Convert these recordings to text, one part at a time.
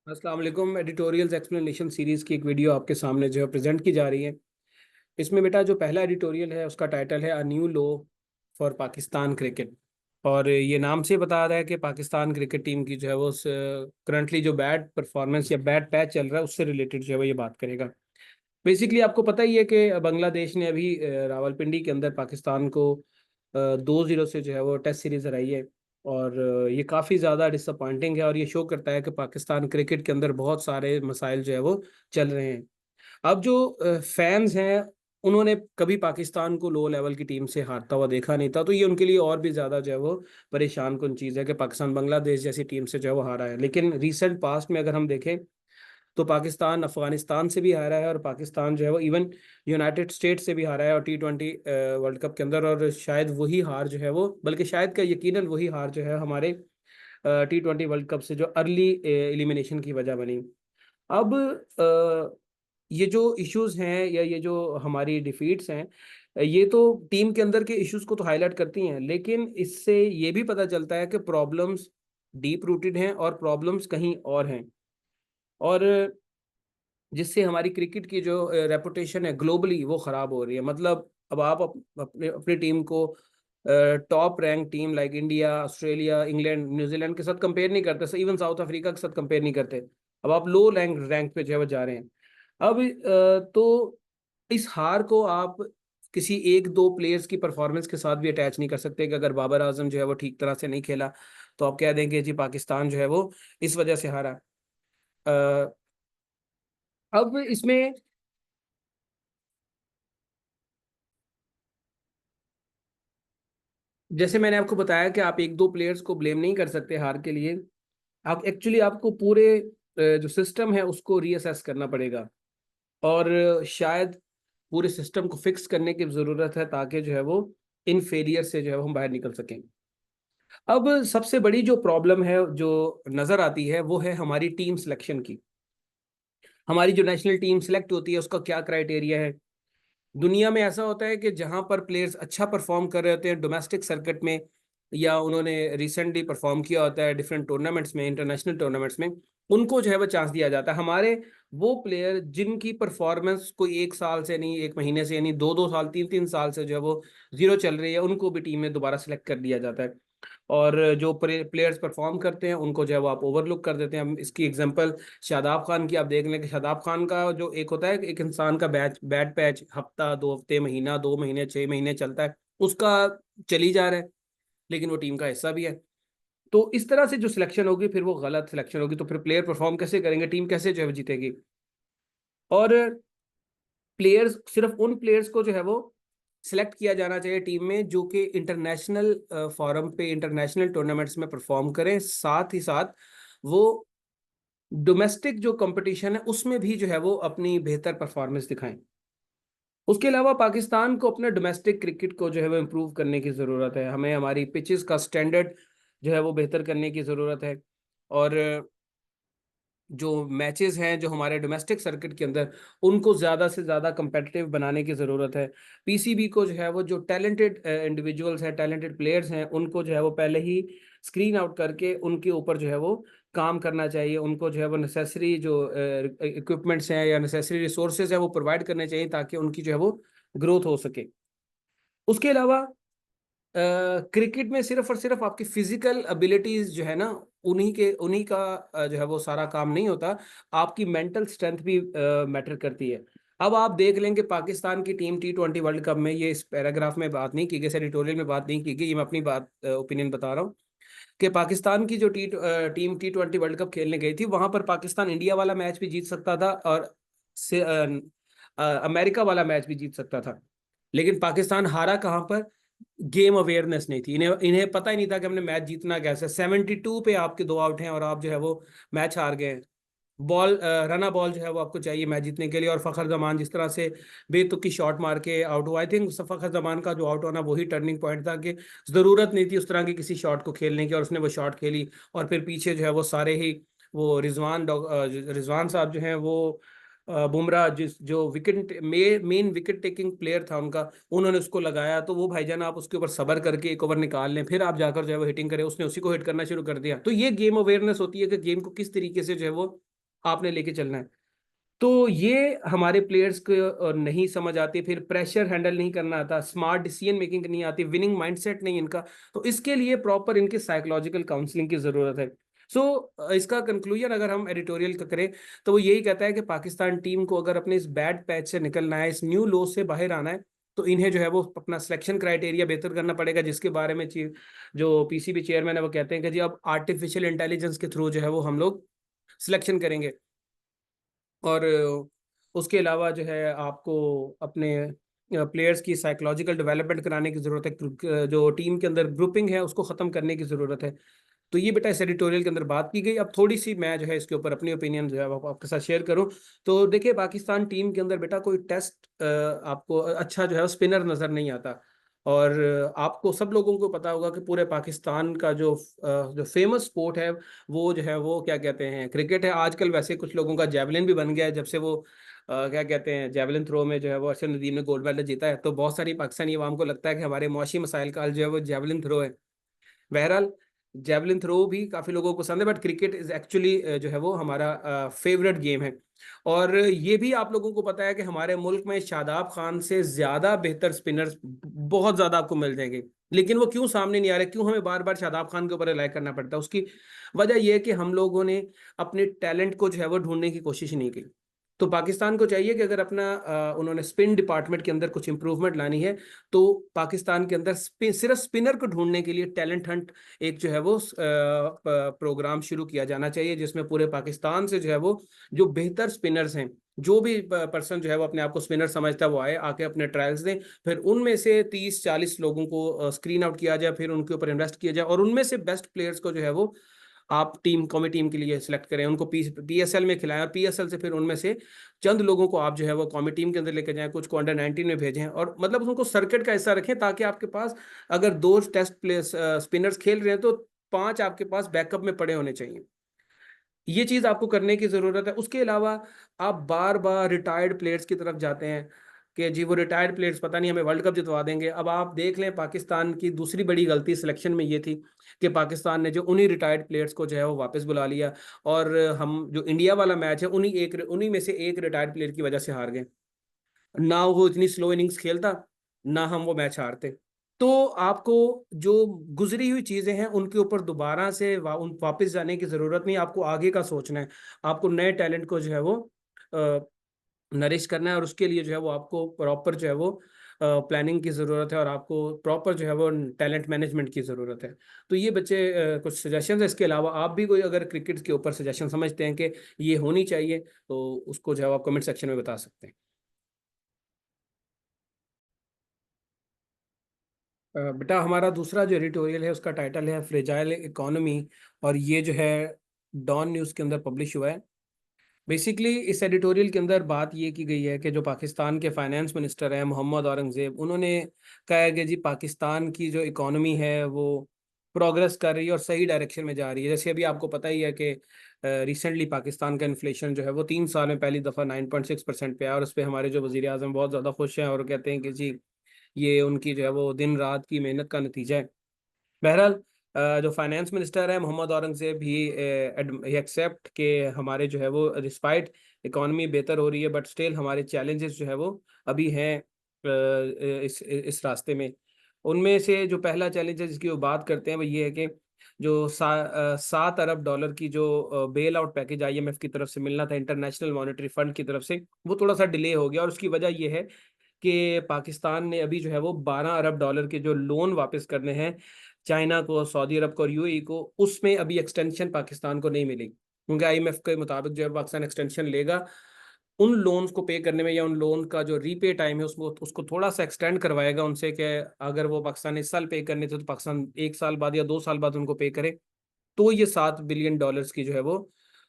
अस्सलाम वालेकुम। Editorials explanation series की एक वीडियो आपके सामने जो है प्रेजेंट की जा रही है। इसमें बेटा जो पहला एडिटोरियल है उसका टाइटल है a new law for Pakistan cricket. और ये नाम से बता रहा है कि पाकिस्तान क्रिकेट टीम की जो है वो करंटली जो बैड परफॉर्मेंस या बैड पैच चल रहा है उससे रिलेटेड जो है वो ये बात करेगा। बेसिकली आपको पता ही है कि बांग्लादेश ने अभी रावलपिंडी के अंदर पाकिस्तान को 2-0 से जो है वो टेस्ट सीरीज हराई है। और ये काफ़ी ज़्यादा डिसअपॉइंटिंग है और ये शो करता है कि पाकिस्तान क्रिकेट के अंदर बहुत सारे मसाइल जो है वो चल रहे हैं। अब जो फैंस हैं उन्होंने कभी पाकिस्तान को लो लेवल की टीम से हारता हुआ देखा नहीं था, तो ये उनके लिए और भी ज़्यादा जो है वो परेशान कुन चीज़ है कि पाकिस्तान बांग्लादेश जैसी टीम से जो है वो हारा है। लेकिन रिसेंट पास्ट में अगर हम देखें तो पाकिस्तान अफगानिस्तान से भी हारा है और पाकिस्तान जो है वो इवन यूनाइटेड स्टेट से भी हारा है और T20 वर्ल्ड कप के अंदर। और शायद वही हार जो है वो, बल्कि शायद का यकीनन वही हार जो है हमारे T20 वर्ल्ड कप से जो अर्ली एलिमिनेशन की वजह बनी। अब ये जो इश्यूज हैं या ये जो हमारी डिफीट्स हैं, ये तो टीम के अंदर के इश्यूज को तो हाईलाइट करती हैं, लेकिन इससे ये भी पता चलता है कि प्रॉब्लम्स डीप रूटेड हैं और प्रॉब्लम्स कहीं और हैं। और जिससे हमारी क्रिकेट की जो रेपुटेशन है ग्लोबली वो खराब हो रही है। मतलब अब आप अपने अपनी टीम को top rank team like India, Australia, England, New Zealand के साथ कंपेयर नहीं करते, इवन साउथ अफ्रीका के साथ कंपेयर नहीं करते। अब आप लो रैंक रैंक पे जो है वो जा रहे हैं। अब तो इस हार को आप किसी एक दो प्लेयर्स की परफॉर्मेंस के साथ भी अटैच नहीं कर सकते कि अगर बाबर आजम जो है वो ठीक तरह से नहीं खेला तो आप कह देंगे जी पाकिस्तान जो है वो इस वजह से हारा। अ, अब इसमें जैसे मैंने आपको बताया कि आप एक दो प्लेयर्स को ब्लेम नहीं कर सकते हार के लिए। आप एक्चुअली आपको पूरे जो सिस्टम है उसको रीअसेस करना पड़ेगा। और शायद पूरे सिस्टम को फिक्स करने की ज़रूरत है ताकि जो है वो इन फेलियर से जो है वो हम बाहर निकल सकें। अब सबसे बड़ी जो प्रॉब्लम है जो नज़र आती है वो है हमारी टीम सिलेक्शन की। हमारी जो नेशनल टीम सिलेक्ट होती है उसका क्या क्राइटेरिया है। दुनिया में ऐसा होता है कि जहां पर प्लेयर्स अच्छा परफॉर्म कर रहे होते हैं डोमेस्टिक सर्किट में या उन्होंने रिसेंटली परफॉर्म किया होता है डिफरेंट टूर्नामेंट्स में, इंटरनेशनल टूर्नामेंट्स में, उनको जो है वो चांस दिया जाता है। हमारे वो प्लेयर जिनकी परफॉर्मेंस कोई एक साल से नहीं, एक महीने से नहीं, दो दो साल, तीन तीन साल से जो है वो जीरो चल रही है, उनको भी टीम में दोबारा सेलेक्ट कर दिया जाता है। और जो प्लेयर्स परफॉर्म करते हैं उनको जो है वो आप ओवरलुक कर देते हैं। हम इसकी एग्जांपल शादाब खान की आप देख लें कि शादाब खान का जो एक होता है कि एक इंसान का बैड पैच हफ्ता, 2 हफ्ते, महीना, 2 महीने, 6 महीने चलता है, उसका चली जा रहा है, लेकिन वो टीम का हिस्सा भी है। तो इस तरह से जो सिलेक्शन होगी फिर वो गलत सिलेक्शन होगी, तो फिर प्लेयर परफॉर्म कैसे करेंगे, टीम कैसे जो है वो जीतेगी। और प्लेयर्स, सिर्फ उन प्लेयर्स को जो है वो सिलेक्ट किया जाना चाहिए टीम में जो कि इंटरनेशनल फॉरम पे, इंटरनेशनल टूर्नामेंट्स में परफॉर्म करें, साथ ही साथ वो डोमेस्टिक जो कंपटीशन है उसमें भी जो है वो अपनी बेहतर परफॉर्मेंस दिखाएं। उसके अलावा पाकिस्तान को अपने डोमेस्टिक क्रिकेट को जो है वो इम्प्रूव करने की ज़रूरत है। हमें हमारी पिचेस का स्टैंडर्ड जो है वो बेहतर करने की ज़रूरत है। और जो मैचेस हैं जो हमारे डोमेस्टिक सर्किट के अंदर, उनको ज़्यादा से ज़्यादा competitive बनाने की ज़रूरत है। पीसीबी को जो है वो जो टैलेंटेड इंडिविजुअल्स हैं, टैलेंटेड प्लेयर्स हैं, उनको जो है वो पहले ही स्क्रीन आउट करके उनके ऊपर जो है वो काम करना चाहिए। उनको जो है वो नेसेसरी जो इक्विपमेंट्स हैं या नेसेसरी रिसोर्सेज हैं वो प्रोवाइड करने चाहिए ताकि उनकी जो है वो ग्रोथ हो सके। उसके अलावा क्रिकेट में सिर्फ और सिर्फ आपकी फिजिकल एबिलिटीज जो है ना, उन्हीं का जो है वो सारा काम नहीं होता। आपकी मेंटल स्ट्रेंथ भी मैटर करती है। अब आप देख लेंगे पाकिस्तान की टीम T20 वर्ल्ड कप में, ये इस पैराग्राफ में बात नहीं की गई, इस एडिटोरियल में बात नहीं की गई, ये मैं अपनी बात ओपिनियन बता रहा हूँ कि पाकिस्तान की जो टीम T20 वर्ल्ड कप खेलने गई थी वहां पर पाकिस्तान इंडिया वाला मैच भी जीत सकता था और अमेरिका वाला मैच भी जीत सकता था। लेकिन पाकिस्तान हारा कहाँ पर? गेम अवेयरनेस नहीं थी, इन्हें इन्हें पता ही नहीं था कि हमने मैच जीतना कैसे। 72 पे आपके 2 आउट हैं और आप जो है वो मैच हार गए हैं। बॉल रना बॉल जो है वो आपको चाहिए मैच जीतने के लिए, और फखर जमान जिस तरह से बेतुकी शॉट मार के आउट हुआ, आई थिंक फखर जमान का जो आउट होना वही टर्निंग पॉइंट था कि जरूरत नहीं थी उस तरह की किसी शॉट को खेलने की, और उसने वो शॉट खेली। और फिर पीछे जो है वो सारे ही वो रिजवान साहब जो हैं वो बुमराह, जिस जो wicket main wicket taking player था उनका, उन्होंने उसको लगाया। तो वो भाईजान आप उसके ऊपर सबर करके एक ओवर निकाल लें, फिर आप जाकर जो है वो हिटिंग करें, उसने उसी को हिट करना शुरू कर दिया। तो ये गेम अवेयरनेस होती है कि गेम को किस तरीके से जो है वो आपने लेके चलना है। तो ये हमारे प्लेयर्स को नहीं समझ आती, फिर प्रेशर हैंडल नहीं करना आता, स्मार्ट डिसीजन मेकिंग नहीं आती, विनिंग माइंडसेट नहीं इनका। तो इसके लिए प्रॉपर इनके साइकोलॉजिकल काउंसलिंग की जरूरत है। इसका कंक्लूजन अगर हम एडिटोरियल का करें तो वो यही कहता है कि पाकिस्तान टीम को अगर अपने इस बैड पैच से निकलना है, इस न्यू लो से बाहर आना है, तो इन्हें जो है वो अपना सिलेक्शन क्राइटेरिया बेहतर करना पड़ेगा, जिसके बारे में जो पीसीबी चेयरमैन है वो कहते हैं कि जी अब आर्टिफिशियल इंटेलिजेंस के थ्रू जो है वो हम लोग सिलेक्शन करेंगे। और उसके अलावा जो है आपको अपने प्लेयर्स की साइकोलॉजिकल डेवलपमेंट कराने की ज़रूरत है, जो टीम के अंदर ग्रुपिंग है उसको ख़त्म करने की ज़रूरत है। तो ये बेटा इस एडिटोरियल के अंदर बात की गई। अब थोड़ी सी मैं जो है इसके ऊपर अपनी ओपिनियन जो है वो आपके साथ शेयर करूं। तो देखिए, पाकिस्तान टीम के अंदर बेटा कोई टेस्ट आपको अच्छा जो है स्पिनर नज़र नहीं आता। और आपको सब लोगों को पता होगा कि पूरे पाकिस्तान का जो फेमस स्पोर्ट है वो जो है वो क्या कहते हैं, क्रिकेट है। आजकल वैसे कुछ लोगों का जेवलिन भी बन गया है, जब से वो क्या कहते हैं जेवलिन थ्रो में जो है वो अरशद नदीम ने गोल्ड मेडल जीता है। तो बहुत सारी पाकिस्तानी अवाम को लगता है कि हमारे मुआशी मसाइल का हल जो है वो जेवलिन थ्रो है। बहरहाल जेवलिन थ्रो भी काफी लोगों को पसंद है, बट क्रिकेट इज एक्चुअली जो है वो हमारा फेवरेट गेम है। और ये भी आप लोगों को पता है कि हमारे मुल्क में शादाब खान से ज्यादा बेहतर स्पिनर्स बहुत ज्यादा आपको मिल जाएंगे। लेकिन वो क्यों सामने नहीं आ रहे, क्यों हमें बार बार शादाब खान के ऊपर रिलाई करना पड़ता है? उसकी वजह यह है कि हम लोगों ने अपने टैलेंट को जो है वो ढूंढने की कोशिश नहीं की। तो पाकिस्तान को चाहिए कि अगर अपना उन्होंने स्पिन डिपार्टमेंट के अंदर कुछ इंप्रूवमेंट लानी है, तो पाकिस्तान के अंदर सिर्फ स्पिनर को ढूंढने के लिए टैलेंट हंट एक जो है वो प्रोग्राम शुरू किया जाना चाहिए, जिसमें पूरे पाकिस्तान से जो है वो जो बेहतर स्पिनर्स हैं, जो भी पर्सन जो है वो अपने आप को स्पिनर समझता है वो आए, आके अपने ट्रायल्स दें। फिर उनमें से 30-40 लोगों को स्क्रीन आउट किया जाए, फिर उनके ऊपर इन्वेस्ट किया जाए, और उनमें से बेस्ट प्लेयर्स को जो है वो आप कौमी टीम के लिए सिलेक्ट करें, उनको पीएसएल में खिलाएं, और पीएसएल से फिर उनमें से चंद लोगों को आप जो है वो कौमी टीम के अंदर लेकर जाएं, कुछ को अंडर 19 में भेजें, और मतलब उनको सर्किट का हिस्सा रखें, ताकि आपके पास अगर 2 टेस्ट प्ले स्पिनर्स खेल रहे हैं तो 5 आपके पास बैकअप में पड़े होने चाहिए। ये चीज आपको करने की जरूरत है। उसके अलावा आप बार बार रिटायर्ड प्लेयर्स की तरफ जाते हैं कि जी वो रिटायर्ड प्लेयर्स पता नहीं हमें वर्ल्ड कप जितवा देंगे। अब आप देख लें, पाकिस्तान की दूसरी बड़ी गलती सिलेक्शन में ये थी कि पाकिस्तान ने जो उन्हीं रिटायर्ड प्लेयर्स को जो है वो वापस बुला लिया, और हम जो इंडिया वाला मैच है उन्हीं में से एक रिटायर्ड प्लेयर की वजह से हार गए। ना वो इतनी स्लो इनिंग्स खेलता, ना हम वो मैच हारते। तो आपको जो गुजरी हुई चीजें हैं उनके ऊपर दोबारा से वापस जाने की जरूरत नहीं, आपको आगे का सोचना है। आपको नए टैलेंट को जो है वो नरिश करना है, और उसके लिए जो है वो आपको प्रॉपर जो है वो प्लानिंग की ज़रूरत है, और आपको प्रॉपर जो है वो टैलेंट मैनेजमेंट की ज़रूरत है। तो ये बच्चे कुछ सजेशन है। इसके अलावा आप भी कोई अगर क्रिकेट के ऊपर सजेशन समझते हैं कि ये होनी चाहिए, तो उसको जो है आप कमेंट सेक्शन में बता सकते हैं। बेटा हमारा दूसरा जो एडिटोरियल है उसका टाइटल है फ्रेजाइल इकोनॉमी, और ये जो है डॉन न्यूज़ के अंदर पब्लिश हुआ है। बेसिकली इस एडिटोरियल के अंदर बात ये की गई है कि जो पाकिस्तान के फाइनेंस मिनिस्टर हैं मोहम्मद औरंगजेब, उन्होंने कहा है कि जी पाकिस्तान की जो इकोनॉमी है वो प्रोग्रेस कर रही है और सही डायरेक्शन में जा रही है। जैसे अभी आपको पता ही है कि रिसेंटली पाकिस्तान का इन्फ्लेशन जो है वो 3 साल में पहली दफ़ा 9.6% पे आया, और उस पर हमारे जो वज़ीर आज़म बहुत ज़्यादा खुश हैं और कहते हैं कि जी ये उनकी जो है वो दिन रात की मेहनत का नतीजा है। बहरहाल जो फाइनेंस मिनिस्टर है मोहम्मद औरंगजेब ही एक्सेप्ट के हमारे जो है वो डिस्पाइट इकॉनमी बेहतर हो रही है, बट स्टिल हमारे चैलेंजेस जो है वो अभी हैं इस रास्ते में। उनमें से जो पहला चैलेंज है जिसकी वो बात करते हैं वो ये है कि जो 7 अरब डॉलर की जो बेल आउट पैकेज आईएमएफ की तरफ से मिलना था, इंटरनेशनल मॉनेटरी फंड की तरफ से, वो थोड़ा सा डिले हो गया। और उसकी वजह ये है कि पाकिस्तान ने अभी जो है वो 12 अरब डॉलर के जो लोन वापस करने हैं चाइना को, सऊदी अरब को और यूएई को, उसमें अभी एक्सटेंशन पाकिस्तान को नहीं मिली, क्योंकि आईएमएफ के मुताबिक जो है पाकिस्तान एक्सटेंशन लेगा उन लोन्स को पे करने में, या उन लोन का जो रीपे टाइम है उसको उसको थोड़ा सा एक्सटेंड करवाएगा उनसे, कि अगर वो पाकिस्तान इस साल पे करने थे तो पाकिस्तान 1 साल बाद या 2 साल बाद उनको पे करे। तो ये $7 बिलियन की जो है वो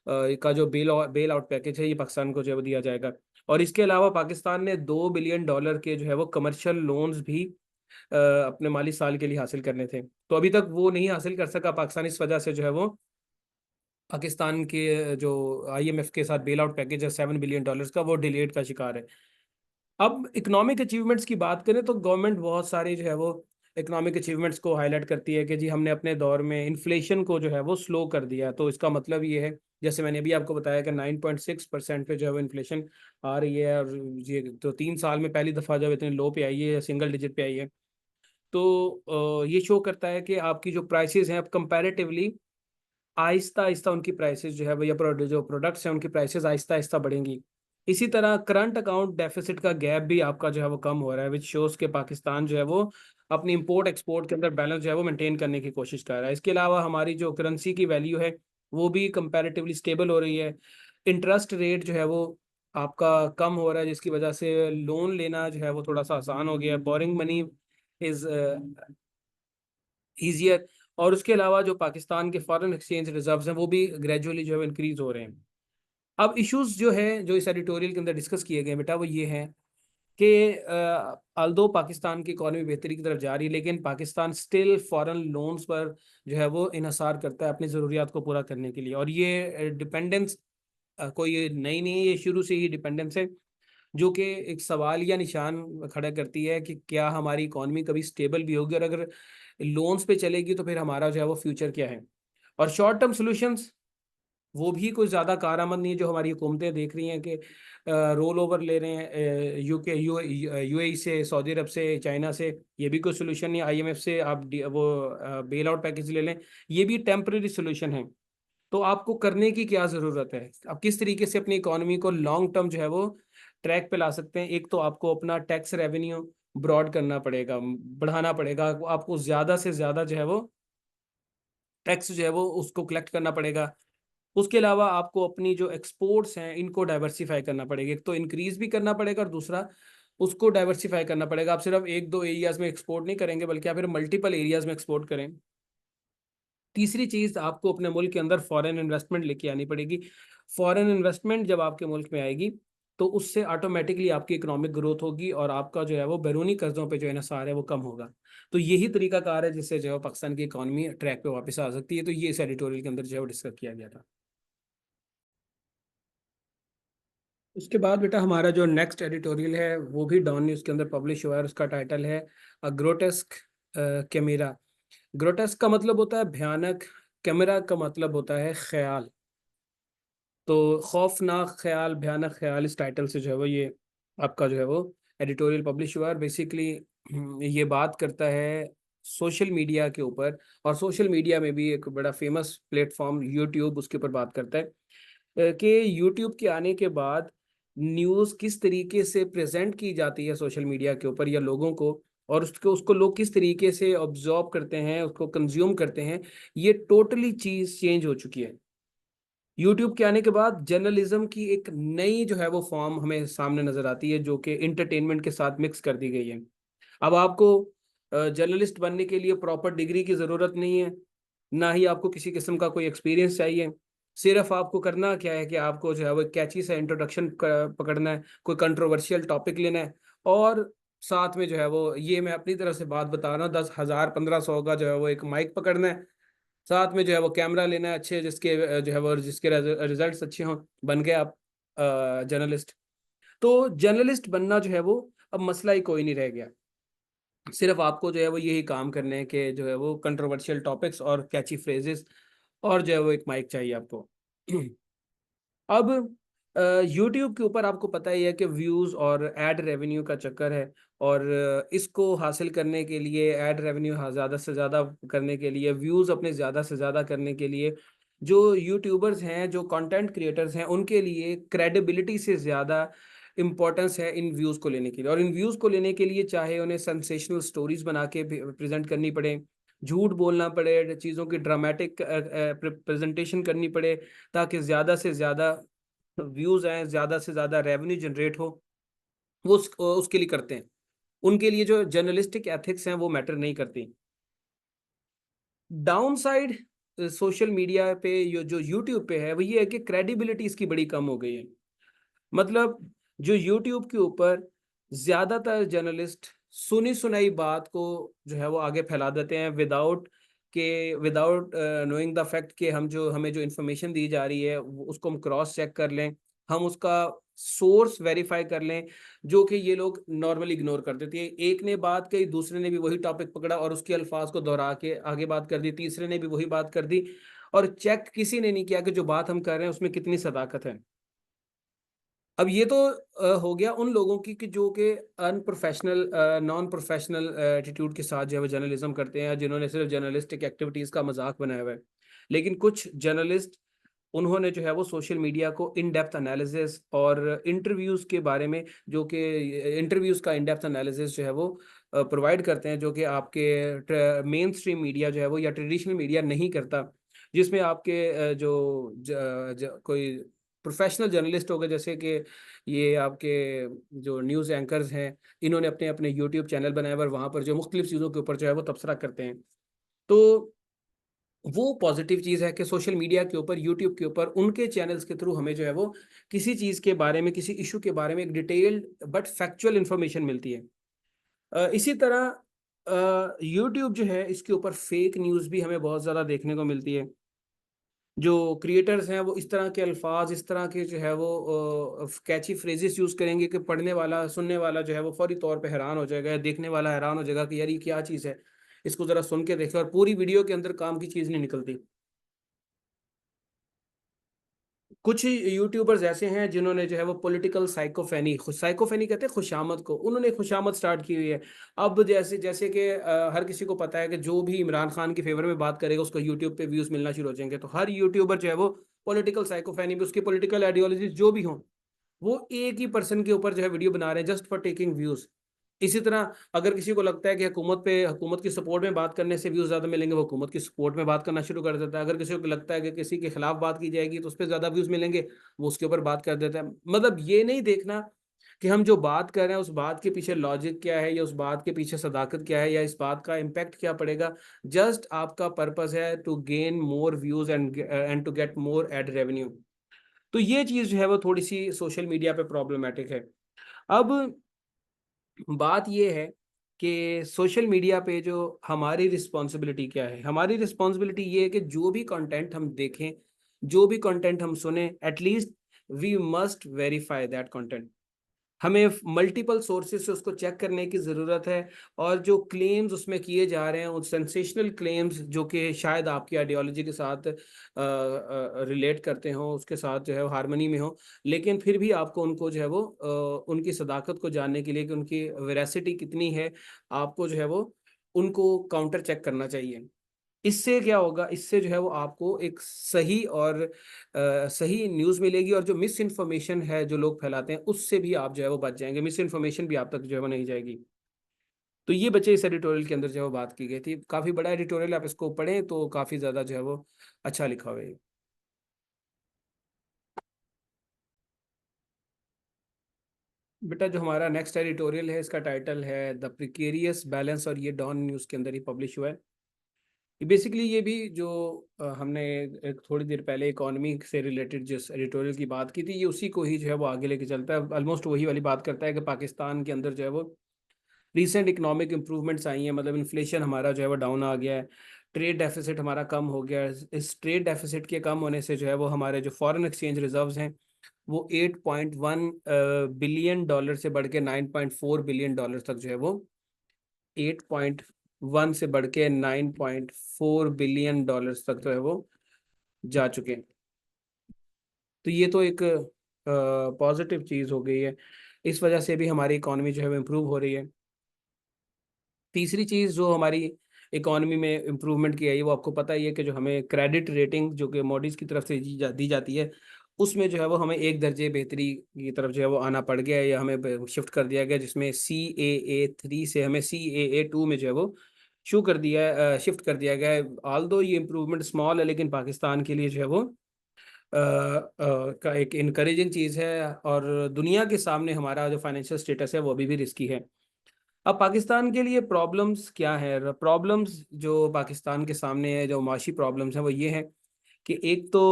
का जो बेल आउट पैकेज है ये पाकिस्तान को जो है वो दिया जाएगा। और इसके अलावा पाकिस्तान ने $2 बिलियन के जो है वो कमर्शियल लोन्स भी अपने माली साल के लिए हासिल करने थे, तो अभी तक वो नहीं हासिल कर सका पाकिस्तान। इस वजह से जो है वो पाकिस्तान के जो आईएमएफ के साथ बेल आउट पैकेज है $7 बिलियन का, वो डिलेट का शिकार है। अब इकोनॉमिक अचीवमेंट्स की बात करें तो गवर्नमेंट बहुत सारे जो है वो इकोनॉमिक अचीवमेंट्स को हाईलाइट करती है कि जी हमने अपने दौर में इन्फ्लेशन को जो है वो स्लो कर दिया। तो इसका मतलब ये है, जैसे मैंने अभी आपको बताया कि 9.6% पे जो है वो इन्फ्लेशन आ रही है, और ये तो 3 साल में पहली दफ़ा जब इतने लो पे आई है, सिंगल डिजिट पे आई है। तो ये शो करता है कि आपकी जो प्राइसेस हैं अब कंपैरेटिवली आहिस्ता आहिस्ता उनकी प्राइसेस जो है वो, या जो प्रोडक्ट्स हैं उनकी प्राइसेस आहिस्ता आहिस्ता बढ़ेंगी। इसी तरह करंट अकाउंट डेफिसिट का गैप भी आपका जो है वो कम हो रहा है, विच शोज के पाकिस्तान जो है वो अपनी इंपोर्ट एक्सपोर्ट के अंदर बैलेंस जो है वो मेंटेन करने की कोशिश कर रहा है। इसके अलावा हमारी जो करेंसी की वैल्यू है वो भी कंपैरेटिवली स्टेबल हो रही है। इंटरेस्ट रेट जो है वो आपका कम हो रहा है, जिसकी वजह से लोन लेना जो है वो थोड़ा सा आसान हो गया है। Boring money is easier. और उसके अलावा जो पाकिस्तान के फॉरेन एक्सचेंज रिजर्व्स हैं वो भी ग्रेजुअली जो है इंक्रीज हो रहे हैं। अब इश्यूज जो है जो इस एडिटोरियल के अंदर डिस्कस किए गए बेटा वो ये हैं कि अल्दो पाकिस्तान की इकॉनमी बेहतरी की तरफ जा रही है, लेकिन पाकिस्तान स्टिल फॉरेन लोन्स पर जो है वो इन्हसार करता है अपनी ज़रूरियात को पूरा करने के लिए। और ये डिपेंडेंस कोई नई नहीं है, ये शुरू से ही डिपेंडेंस है, जो कि एक सवाल या निशान खड़ा करती है कि क्या हमारी इकॉनमी कभी स्टेबल भी होगी, और अगर लोन्स पे चलेगी तो फिर हमारा जो है वो फ्यूचर क्या है। और शॉर्ट टर्म सॉल्यूशंस वो भी कोई ज़्यादा कारआमद नहीं है, जो हमारी हुकूमतें देख रही हैं कि रोल ओवर ले रहे हैं यूके यूएई से, सऊदी अरब से, चाइना से। ये भी कोई सोल्यूशन नहीं। आईएमएफ से आप वो बेल आउट पैकेज ले लें, ये भी टेम्पररी सोल्यूशन है। तो आपको करने की क्या ज़रूरत है, आप किस तरीके से अपनी इकोनॉमी को लॉन्ग टर्म जो है वो ट्रैक पे ला सकते हैं। एक तो आपको अपना टैक्स रेवेन्यू ब्रॉड करना पड़ेगा, बढ़ाना पड़ेगा। आपको ज़्यादा से ज़्यादा जो है वो टैक्स जो है वो उसको कलेक्ट करना पड़ेगा। उसके अलावा आपको अपनी जो एक्सपोर्ट्स हैं इनको डाइवर्सिफाई करना पड़ेगा। एक तो इंक्रीज भी करना पड़ेगा, और दूसरा उसको डाइवर्सिफाई करना पड़ेगा। आप सिर्फ एक दो एरियाज में एक्सपोर्ट नहीं करेंगे, बल्कि आप फिर मल्टीपल एरियाज में एक्सपोर्ट करें। तीसरी चीज, आपको अपने मुल्क के अंदर फॉरेन इन्वेस्टमेंट लेके आनी पड़ेगी। फॉरेन इन्वेस्टमेंट जब आपके मुल्क में आएगी तो उससे ऑटोमेटिकली आपकी इकोनॉमिक ग्रोथ होगी, और आपका जो है वो बैरूनी कर्जों पे जो इन्हिसार है वो कम होगा। तो यही तरीका कार है जिससे जो है पाकिस्तान की इकोनॉमी ट्रैक पे वापस आ सकती है। तो ये इस एडिटोरियल के अंदर जो है वो डिस्कस किया गया था। उसके बाद बेटा हमारा जो नेक्स्ट एडिटोरियल है वो भी डॉन न्यूज़ के अंदर पब्लिश हुआ है, और उसका टाइटल है अ ग्रोटेस्क कैमेरा। ग्रोटेस्क का मतलब होता है भयानक, कैमरा का मतलब होता है ख्याल। तो खौफनाक ख्याल, भयानक ख्याल, इस टाइटल से जो है वो ये आपका जो है वो एडिटोरियल पब्लिश हुआ है। और बेसिकली ये बात करता है सोशल मीडिया के ऊपर, और सोशल मीडिया में भी एक बड़ा फेमस प्लेटफॉर्म यूट्यूब, उसके ऊपर बात करता है कि यूट्यूब के आने के बाद न्यूज़ किस तरीके से प्रेजेंट की जाती है सोशल मीडिया के ऊपर या लोगों को, और उसको उसको लोग किस तरीके से ऑब्जॉर्व करते हैं, उसको कंज्यूम करते हैं। ये टोटली चीज़ चेंज हो चुकी है। यूट्यूब के आने के बाद जर्नलिज्म की एक नई जो है वो फॉर्म हमें सामने नजर आती है, जो कि इंटरटेनमेंट के साथ मिक्स कर दी गई है। अब आपको जर्नलिस्ट बनने के लिए प्रॉपर डिग्री की ज़रूरत नहीं है, ना ही आपको किसी किस्म का कोई एक्सपीरियंस चाहिए। सिर्फ आपको करना क्या है कि आपको जो है वो कैची सा इंट्रोडक्शन पकड़ना है, कोई कंट्रोवर्शियल टॉपिक लेना है, और साथ में जो है वो, ये मैं अपनी तरफ से बात बता रहा हूँ, 10,000 1500 का जो है वो एक माइक पकड़ना है। साथ में जो है वो कैमरा लेना है अच्छे, जिसके जो है वो जिसके रिजल्ट्स अच्छे हों, बन गए आप जर्नलिस्ट। तो जर्नलिस्ट बनना जो है वो अब मसला ही कोई नहीं रह गया। सिर्फ आपको जो है वो यही काम करने हैं कि जो है वो कंट्रोवर्शियल टॉपिक्स और कैची फ्रेजेस, और जो है वो एक माइक चाहिए आपको। अब यूट्यूब के ऊपर आपको पता ही है कि व्यूज़ और एड रेवेन्यू का चक्कर है। और इसको हासिल करने के लिए, एड रेवेन्यू ज़्यादा से ज़्यादा करने के लिए, व्यूज़ अपने ज़्यादा से ज़्यादा करने के लिए, जो यूट्यूबर्स हैं, जो कंटेंट क्रिएटर्स हैं, उनके लिए क्रेडिबिलिटी से ज़्यादा इम्पोर्टेंस है इन व्यूज़ को लेने के लिए। और इन व्यूज़ को लेने के लिए चाहे उन्हें सेंसेशनल स्टोरीज बना के प्रेजेंट करनी पड़े, झूठ बोलना पड़े, चीज़ों की ड्रामेटिक प्रेजेंटेशन करनी पड़े, ताकि ज़्यादा से ज़्यादा व्यूज़ आए, ज़्यादा से ज़्यादा रेवेन्यू जनरेट हो, वो उसके लिए करते हैं। उनके लिए जो जर्नलिस्टिक एथिक्स हैं वो मैटर नहीं करती। डाउन साइड सोशल मीडिया पे जो यूट्यूब पे है वो ये है कि क्रेडिबिलिटी इसकी बड़ी कम हो गई है। मतलब जो यूट्यूब के ऊपर ज़्यादातर जर्नलिस्ट सुनी सुनाई बात को जो है वो आगे फैला देते हैं, विदाउट नोइंग द फैक्ट कि हमें जो इन्फॉर्मेशन दी जा रही है उसको हम क्रॉस चेक कर लें, हम उसका सोर्स वेरीफाई कर लें, जो कि ये लोग नॉर्मली इग्नोर कर देते हैं। एक ने बात कही, दूसरे ने भी वही टॉपिक पकड़ा और उसके अल्फाज को दोहरा के आगे बात कर दी, तीसरे ने भी वही बात कर दी, और चेक किसी ने नहीं किया कि जो बात हम कर रहे हैं उसमें कितनी सदाकत है। अब ये तो हो गया उन लोगों की कि जो कि अनप्रोफेशनल, नॉन प्रोफेशनल एटीट्यूड के साथ जो है वो जर्नलिज्म करते हैं, जिन्होंने सिर्फ जर्नलिस्टिक एक्टिविटीज का मजाक बनाया हुआ है। लेकिन कुछ जर्नलिस्ट, उन्होंने जो है वो सोशल मीडिया को इन डेप्थ एनालिसिस और इंटरव्यूज के बारे में, जो कि इंटरव्यूज का इन डेप्थ एनालिसिस जो है वो प्रोवाइड करते हैं, जो कि आपके मेन स्ट्रीम मीडिया जो है वो या ट्रेडिशनल मीडिया नहीं करता, जिसमें आपके कोई प्रोफेशनल जर्नलिस्ट हो गए, जैसे कि ये आपके जो न्यूज़ एंकर्स हैं, इन्होंने अपने अपने यूट्यूब चैनल बनाए और वहाँ पर जो मुख्तलिफ चीज़ों के ऊपर जो है वो तबसरा करते हैं। तो वो पॉजिटिव चीज़ है कि सोशल मीडिया के ऊपर, यूट्यूब के ऊपर, उनके चैनल्स के थ्रू हमें जो है वो किसी चीज़ के बारे में, किसी इशू के बारे में एक डिटेल्ड बट फैक्चुअल इंफॉर्मेशन मिलती है। इसी तरह यूट्यूब जो है, इसके ऊपर फेक न्यूज़ भी हमें बहुत ज़्यादा देखने को मिलती है। जो क्रिएटर्स हैं वो इस तरह के अल्फाज, इस तरह के जो है वो कैची फ्रेजेस यूज़ करेंगे कि पढ़ने वाला, सुनने वाला जो है वो फौरी तौर पे हैरान हो जाएगा, या देखने वाला हैरान हो जाएगा कि यार ये क्या चीज़ है, इसको ज़रा सुन के देखें, और पूरी वीडियो के अंदर काम की चीज़ नहीं निकलती। कुछ यूट्यूबर्स ऐसे हैं जिन्होंने जो है वो पॉलिटिकल साइकोफेनी, साइकोफेनी कहते हैं खुशामद को, उन्होंने खुशामद स्टार्ट की हुई है। अब जैसे जैसे कि हर किसी को पता है कि जो भी इमरान खान के फेवर में बात करेगा उसको यूट्यूब पे व्यूज मिलना शुरू हो जाएंगे, तो हर यूट्यूबर जो है वो पॉलिटिकल साइकोफेनी में, उसकी पॉलिटिकल आइडियोलॉजी जो भी हो, वो एक ही पर्सन के ऊपर जो है वीडियो बना रहे हैं जस्ट फॉर टेकिंग व्यूज। इसी तरह अगर किसी को लगता है कि हुकूमत की सपोर्ट में बात करने से व्यूज ज्यादा मिलेंगे, वो हुकूमत की सपोर्ट में बात करना शुरू कर देता है। अगर किसी को लगता है कि किसी के खिलाफ बात की जाएगी तो उस पर ज्यादा व्यूज मिलेंगे, वो उसके ऊपर बात कर देता है। मतलब ये नहीं देखना कि हम जो बात कर रहे हैं उस बात के पीछे लॉजिक क्या है, या उस बात के पीछे सदाकत क्या है, या इस बात का इम्पैक्ट क्या पड़ेगा। जस्ट आपका पर्पस है to gain more views and to get more ad revenue. तो ये चीज जो है वो थोड़ी सी सोशल मीडिया पे प्रॉब्लमेटिक है। अब बात ये है कि सोशल मीडिया पे जो हमारी रिस्पॉन्सिबिलिटी क्या है, हमारी रिस्पॉन्सिबिलिटी ये है कि जो भी कंटेंट हम देखें, जो भी कंटेंट हम सुने, at least we must verify that content. हमें मल्टीपल सोर्सेज से उसको चेक करने की ज़रूरत है। और जो क्लेम्स उसमें किए जा रहे हैं, उन सेंसेशनल क्लेम्स जो कि शायद आपकी आइडियोलॉजी के साथ रिलेट करते हों, उसके साथ जो है वो हारमनी में हो, लेकिन फिर भी आपको उनको जो है वो उनकी सदाकत को जानने के लिए कि उनकी वेरासिटी कितनी है, आपको जो है वो उनको काउंटर चेक करना चाहिए। इससे क्या होगा, इससे जो है वो आपको एक सही और सही न्यूज़ मिलेगी, और जो मिस इन्फॉर्मेशन है जो लोग फैलाते हैं उससे भी आप जो है वो बच जाएंगे, मिस इन्फॉर्मेशन भी आप तक जो है वो नहीं जाएगी। तो ये बच्चे इस एडिटोरियल के अंदर जो है वो बात की गई थी, काफ़ी बड़ा एडिटोरियल, आप इसको पढ़ें तो काफ़ी ज़्यादा जो है वो अच्छा लिखा हुआ है। बेटा जो हमारा नेक्स्ट एडिटोरियल है, इसका टाइटल है द प्रिकेरियस बैलेंस, और ये डॉन न्यूज़ के अंदर ही पब्लिश हुआ है। बेसिकली ये भी जो हमने एक थोड़ी देर पहले इकोनॉमी से रिलेटेड जिस एडिटोरियल की बात की थी, ये उसी को ही जो है वो आगे लेके चलता है। ऑलमोस्ट वही वाली बात करता है कि पाकिस्तान के अंदर जो है वो रीसेंट इकोनॉमिक इंप्रूवमेंट्स आई हैं, मतलब इन्फ्लेशन हमारा जो है वो डाउन आ गया है, ट्रेड डेफिसिट हमारा कम हो गया है। इस ट्रेड डेफिसिट के कम होने से जो है वो हमारे जो फॉरेन एक्सचेंज रिजर्व्स हैं वो 8.1 बिलियन डॉलर से बढ़ के 9.4 बिलियन डॉलर तक जो है वो 8.1 से बढ़ के 9.4 बिलियन डॉलर्स तक जो है वो जा चुके हैं। तो ये तो एक पॉजिटिव चीज़ हो गई है, इस वजह से भी हमारी इकोनॉमी जो है वो इम्प्रूव हो रही है। तीसरी चीज़ जो हमारी इकोनॉमी में इम्प्रूवमेंट की है, वो आपको पता ही है कि जो हमें क्रेडिट रेटिंग जो कि मोडिस की तरफ से दी जाती है, उसमें जो है वो हमें एक दर्जे बेहतरी की तरफ जो है वो आना पड़ गया है, या हमें शिफ्ट कर दिया गया, जिसमें CAA3 से हमें CAA2 में जो है वो शू कर दिया है, शिफ्ट कर दिया गया है। ऑल दो ये इम्प्रूवमेंट स्मॉल है, लेकिन पाकिस्तान के लिए जो है वो का एक इनकरेजिंग चीज़ है, और दुनिया के सामने हमारा जो फाइनेंशियल स्टेटस है वो अभी भी रिस्की है। अब पाकिस्तान के लिए प्रॉब्लम्स क्या है, प्रॉब्लम्स जो पाकिस्तान के सामने है, जो माशी प्रॉब्लम्स हैं, वो ये है कि एक तो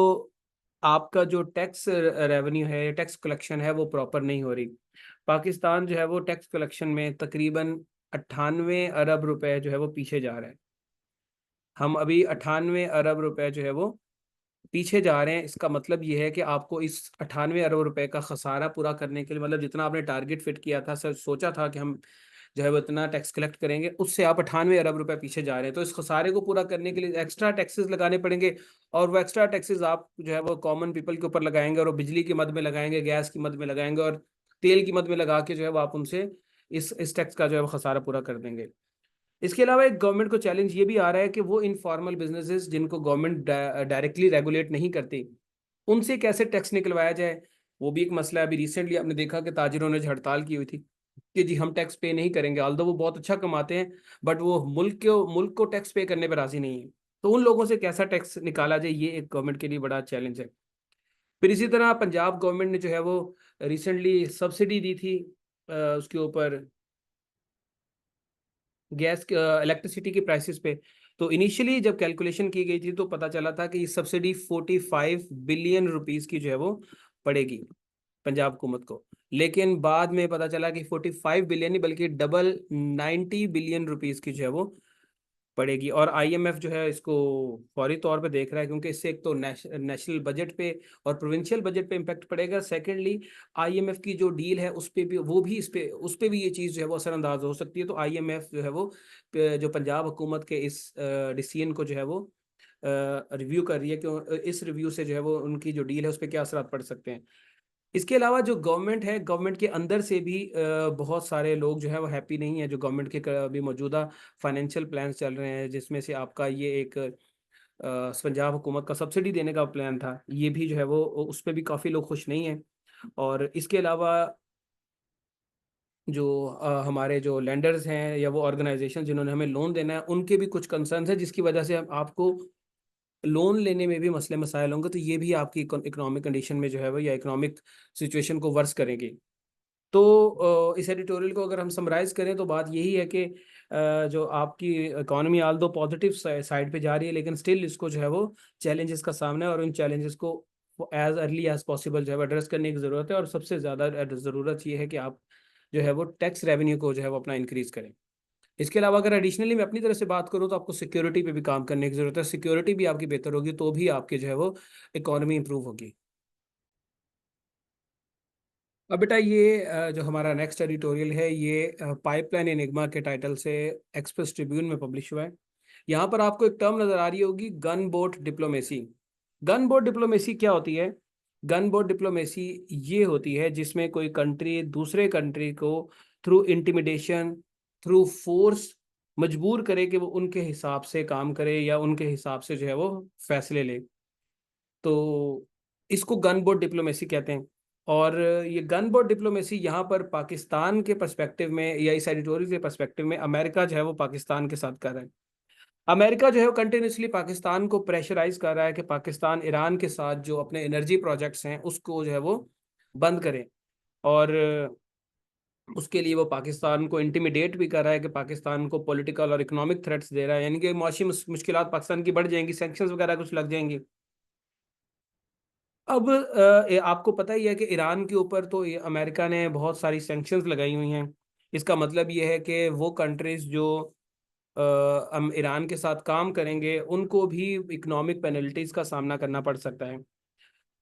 आपका जो टैक्स रेवेन्यू है, टैक्स कलेक्शन है, वो प्रॉपर नहीं हो रही। पाकिस्तान जो है वो टैक्स कलेक्शन में तकरीबन 98 अरब रुपए जो है वो पीछे जा रहा है। हम अभी 98 अरब रुपए जो है वो पीछे जा रहे हैं, इसका मतलब ये है कि आपको इस 98 अरब रुपए का खसारा पूरा करने के लिए, मतलब जितना आपने टारगेट फिट किया था, सर सोचा था कि हम जो है वो इतना टैक्स कलेक्ट करेंगे, उससे आप 98 अरब रुपए पीछे जा रहे हैं। तो इस खसारे को पूरा करने के लिए एक्स्ट्रा टैक्सेस लगाने पड़ेंगे, और वो एक्स्ट्रा टैक्सेस आप जो है वो कॉमन पीपल के ऊपर लगाएंगे, और वो बिजली की मद में लगाएंगे, गैस की मद में लगाएंगे, और तेल की मद में लगा के जो है वो आप उनसे इस टैक्स का जो है वो खसारा पूरा कर देंगे। इसके अलावा एक गवर्नमेंट को चैलेंज ये भी आ रहा है कि वो इनफॉर्मल बिजनेसेस जिनको गवर्नमेंट डायरेक्टली रेगुलेट नहीं करती, उनसे कैसे टैक्स निकलवाया जाए। वो भी एक मसला है। अभी रिसेंटली आपने देखा कि ताजिरों ने जो हड़ताल की हुई थी कि जी हम टैक्स पे नहीं करेंगे, ऑल्दो वो बहुत अच्छा कमाते हैं, बट वो मुल्क को टैक्स पे करने पर राजी नहीं है। तो उन लोगों से कैसा टैक्स निकाला जाए, ये एक गवर्नमेंट के लिए बड़ा चैलेंज है। फिर इसी तरह पंजाब गवर्नमेंट ने जो है वो रिसेंटली सब्सिडी दी थी उसके ऊपर, गैस इलेक्ट्रिसिटी के प्राइसेस पे। तो इनिशियली जब कैलकुलेशन की गई थी तो पता चला था कि ये सब्सिडी 45 बिलियन रुपीस की जो है वो पड़ेगी पंजाब हुकूमत को। लेकिन बाद में पता चला कि 45 बिलियन नहीं बल्कि डबल 90 बिलियन रुपीस की जो है वो पड़ेगी। और आईएमएफ जो है इसको फौरी तौर पे देख रहा है, क्योंकि इससे एक तो नेशनल बजट पे और प्रोविंशियल बजट पे इम्पैक्ट पड़ेगा। सेकेंडली आईएमएफ की जो डील है उस पे भी, वो भी इस पे, उस पे भी ये चीज़ जो है वो असरअंदाज हो सकती है। तो आईएमएफ जो है वो जो पंजाब हुकूमत के इस डिसीजन को जो है वो रिव्यू कर रही है कि इस रिव्यू से जो है वो उनकी जो डील है उस पर क्या असर पड़ सकते हैं। इसके अलावा जो गवर्नमेंट है, गवर्नमेंट के अंदर से भी बहुत सारे लोग जो है वो हैप्पी नहीं है। जो गवर्नमेंट के अभी मौजूदा फाइनेंशियल प्लान चल रहे हैं, जिसमें से आपका ये एक पंजाब हुकूमत का सब्सिडी देने का प्लान था, ये भी जो है वो उस पर भी काफ़ी लोग खुश नहीं हैं। और इसके अलावा जो हमारे जो लेंडर्स हैं या वो ऑर्गेनाइजेशन जिन्होंने हमें लोन देना है, उनके भी कुछ कंसर्न्स हैं, जिसकी वजह से आपको लोन लेने में भी मसले मसाइल होंगे। तो ये भी आपकी इकोनॉमिक कंडीशन में जो है वो, या इकोनॉमिक सिचुएशन को वर्स करेंगे। तो इस एडिटोरियल को अगर हम समराइज करें तो बात यही है कि जो आपकी इकोनॉमी आल दो पॉजिटिव साइड पे जा रही है, लेकिन स्टिल इसको जो है वो चैलेंजेस का सामना है, और उन चैलेंजेस को एज अर्ली एज पॉसिबल जो है एड्रेस करने की ज़रूरत है। और सबसे ज़्यादा ज़रूरत ये है कि आप जो है वो टैक्स रेवेन्यू को जो है वो अपना इंक्रीज़ करें। इसके अलावा अगर एडिशनली मैं अपनी तरफ से बात करूँ तो आपको सिक्योरिटी पे भी काम करने की ज़रूरत है। सिक्योरिटी भी आपकी बेहतर होगी तो भी आपके जो है वो इकोनॉमी इंप्रूव होगी। अब बेटा ये जो हमारा नेक्स्ट एडिटोरियल है, ये पाइपलाइन एनिग्मा के टाइटल से एक्सप्रेस ट्रिब्यून में पब्लिश हुआ है। यहाँ पर आपको एक टर्म नज़र आ रही होगी, gun boat diplomacy. Gun boat diplomacy क्या होती है? गन बोट डिप्लोमेसी ये होती है जिसमें कोई कंट्री दूसरे कंट्री को थ्रू इंटिमिडेशन, थ्रू फोर्स मजबूर करे कि वो उनके हिसाब से काम करे या उनके हिसाब से जो है वो फैसले ले। तो इसको गन बोट डिप्लोमेसी कहते हैं। और ये गन बोट डिप्लोमेसी यहाँ पर पाकिस्तान के पर्सपेक्टिव में या इस एडिटोरियल के पर्सपेक्टिव में अमेरिका जो है वो पाकिस्तान के साथ कर रहा है। अमेरिका जो है वो कंटिन्यूसली पाकिस्तान को प्रेशराइज कर रहा है कि पाकिस्तान ईरान के साथ जो अपने एनर्जी प्रोजेक्ट्स हैं उसको जो है वो बंद करें। और उसके लिए वो पाकिस्तान को इंटिमिडेट भी कर रहा है कि पाकिस्तान को पॉलिटिकल और इकोनॉमिक थ्रेट्स दे रहा है, यानी कि मुआशी मुश्किलात पाकिस्तान की बढ़ जाएंगी, सैंक्शंस वगैरह कुछ लग जाएंगी। अब आपको पता ही है कि ईरान के ऊपर तो अमेरिका ने बहुत सारी सैंक्शंस लगाई हुई हैं। इसका मतलब ये है कि वो कंट्रीज जो हम ईरान के साथ काम करेंगे उनको भी इकोनॉमिक पेनल्टीज का सामना करना पड़ सकता है।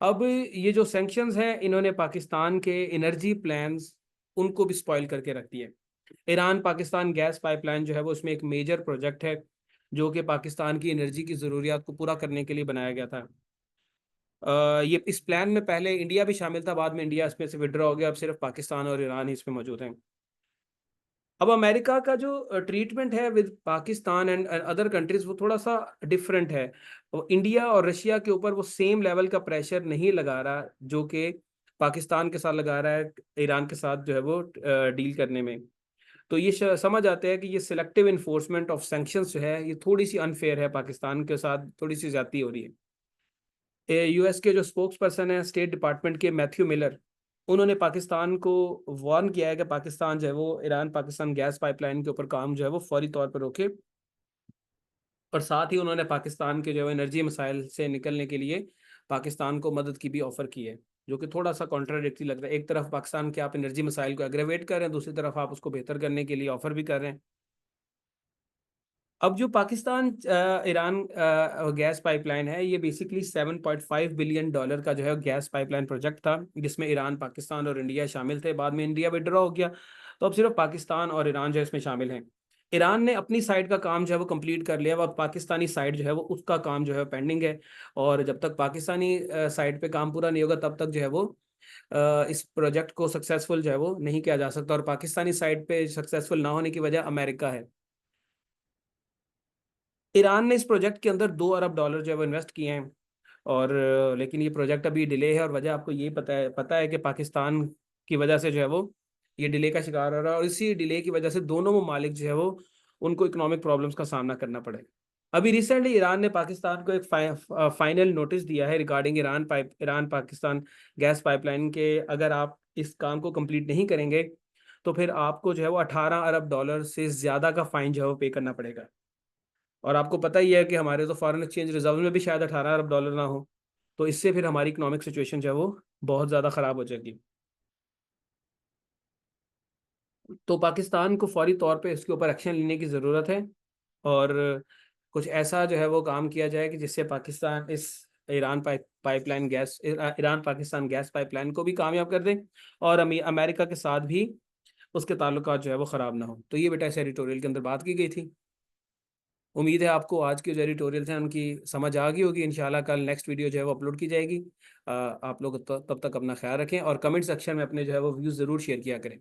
अब ये जो सैंक्शंस हैं इन्होंने पाकिस्तान के एनर्जी प्लान्स उनको भी स्पॉइल करके रख दिए। ईरान पाकिस्तान गैस पाइपलाइन जो है वो उसमें एक मेजर प्रोजेक्ट है जो कि पाकिस्तान की एनर्जी की ज़रूरियात को पूरा करने के लिए बनाया गया था। ये इस प्लान में पहले इंडिया भी शामिल था, बाद में इंडिया इसमें से विड्रॉ हो गया, अब सिर्फ पाकिस्तान और ईरान ही इसमें मौजूद हैं। अब अमेरिका का जो ट्रीटमेंट है with Pakistan and other countries वो थोड़ा सा डिफरेंट है। इंडिया और रशिया के ऊपर वो सेम लेवल का प्रेशर नहीं लगा रहा जो कि पाकिस्तान के साथ लगा रहा है ईरान के साथ जो है वो डील करने में। तो ये समझ आता है कि ये सिलेक्टिव इन्फोर्समेंट ऑफ सैंक्शंस जो है ये थोड़ी सी अनफेयर है, पाकिस्तान के साथ थोड़ी सी ज्यादती हो रही है। यूएस के जो स्पोक्स पर्सन है स्टेट डिपार्टमेंट के मैथ्यू मिलर, उन्होंने पाकिस्तान को वार्न किया है कि पाकिस्तान जो है वो ईरान पाकिस्तान गैस पाइपलाइन के ऊपर काम जो है वो फौरी तौर पर रोके। और साथ ही उन्होंने पाकिस्तान के जो है एनर्जी मसाइल से निकलने के लिए पाकिस्तान को मदद की भी ऑफर की है, जो कि थोड़ा सा कॉन्ट्राडिक्टरी लग रहा है। एक तरफ पाकिस्तान के आप एनर्जी मसाइल को एग्रेवेट कर रहे हैं, दूसरी तरफ आप उसको बेहतर करने के लिए ऑफर भी कर रहे हैं। अब जो पाकिस्तान ईरान गैस पाइपलाइन है, ये बेसिकली $7.5 बिलियन का जो है गैस पाइपलाइन प्रोजेक्ट था, जिसमें ईरान, पाकिस्तान और इंडिया शामिल थे। बाद में इंडिया विड्रॉ हो गया, तो अब सिर्फ पाकिस्तान और ईरान जो है इसमें शामिल हैं। ईरान ने अपनी साइड का काम जो है वो कंप्लीट कर लिया, अब पाकिस्तानी साइड जो है वो उसका काम जो है पेंडिंग है। और जब तक पाकिस्तानी साइड पे काम पूरा नहीं होगा, तब तक जो है वो इस प्रोजेक्ट को सक्सेसफुल जो है वो नहीं किया जा सकता। और पाकिस्तानी साइड पे सक्सेसफुल ना होने की वजह अमेरिका है। ईरान ने इस प्रोजेक्ट के अंदर $2 अरब जो है वो इन्वेस्ट किए हैं। और लेकिन ये प्रोजेक्ट अभी डिले है, और वजह आपको ये पता है कि पाकिस्तान की वजह से जो है वो ये डिले का शिकार हो रहा है, और इसी डिले की वजह से दोनों ममालिक जो है वो उनको इकोनॉमिक प्रॉब्लम्स का सामना करना पड़ेगा। अभी रिसेंटली ईरान ने पाकिस्तान को एक फाइनल नोटिस दिया है regarding Iran Pakistan gas pipeline के, अगर आप इस काम को कंप्लीट नहीं करेंगे तो फिर आपको जो है वो $18 अरब से ज़्यादा का फाइन जो है वो पे करना पड़ेगा। और आपको पता ही है कि हमारे तो फॉरेन एक्सचेंज रिजर्व में भी शायद $18 अरब ना हो, तो इससे फिर हमारी इकोनॉमिक सिचुएशन जो है वो बहुत ज़्यादा ख़राब हो जाएगी। तो पाकिस्तान को फौरी तौर पे इसके ऊपर एक्शन लेने की ज़रूरत है, और कुछ ऐसा जो है वो काम किया जाए कि जिससे पाकिस्तान इस ईरान पाकिस्तान गैस पाइपलाइन को भी कामयाब कर दे, और अमेरिका के साथ भी उसके ताल्लुकात जो है वो ख़राब ना हो। तो ये बेटा इस एडिटोरियल के अंदर बात की गई थी। उम्मीद है आपको आज के जो एडिटोरियल थे उनकी समझ आ गई होगी। इंशाल्लाह कल नेक्स्ट वीडियो जो है वो अपलोड की जाएगी। आप लोग तब तक अपना ख्याल रखें, और कमेंट सेक्शन में अपने जो है वो व्यूज़ ज़रूर शेयर किया करें।